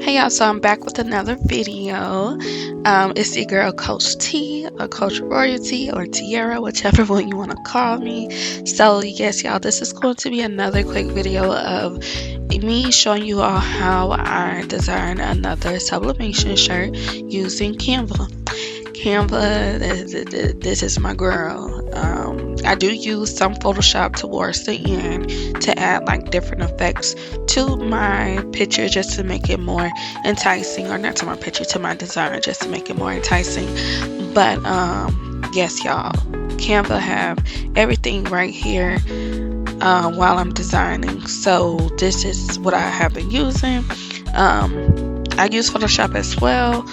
Hey y'all, so I'm back with another video. It's your girl Coach T, or Coach Royalty, or Tiara, whichever one you want to call me. So yes, y'all, this is going to be another quick video of me showing you all how I design another sublimation shirt using Canva. Canva, this is my girl. I do use some Photoshop towards the end to add like different effects to my picture just to make it more enticing, or not to my picture, to my design just to make it more enticing. But yes, y'all, Canva have everything right here while I'm designing. So this is what I have been using. I use Photoshop as well,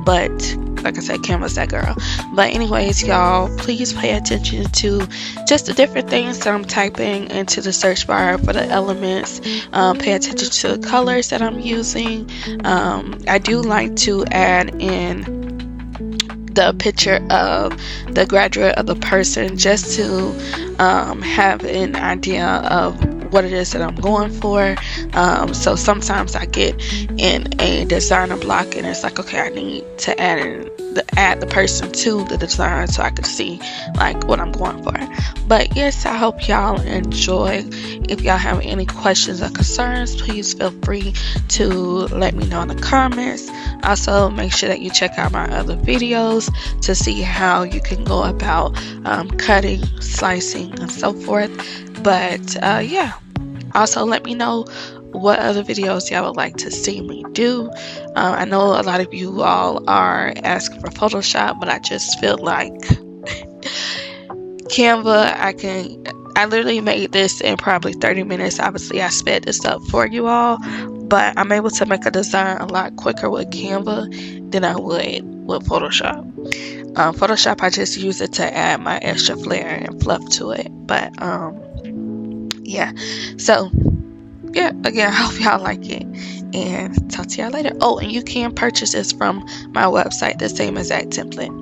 but like I said, Canva's that girl. But anyways, y'all, please pay attention to just the different things that I'm typing into the search bar for the elements. Pay attention to the colors that I'm using. I do like to add in the picture of the graduate of the person just to have an idea of what it is that I'm going for. So sometimes I get in a designer block and it's like, okay, I need to add the person to the design so I can see like what I'm going for. But yes, I hope y'all enjoy. If y'all have any questions or concerns, please feel free to let me know in the comments. Also, make sure that you check out my other videos to see how you can go about cutting, slicing, and so forth. But yeah, also let me know what other videos y'all would like to see me do. I know a lot of you all are asking for Photoshop, but I just feel like Canva, I literally made this in probably 30 minutes. Obviously, I sped this up for you all, but I'm able to make a design a lot quicker with Canva than I would with Photoshop. Photoshop, I just use it to add my extra flair and fluff to it. But yeah, so yeah, again, I hope y'all like it, and talk to y'all later. Oh, and you can purchase this from my website, the same exact template.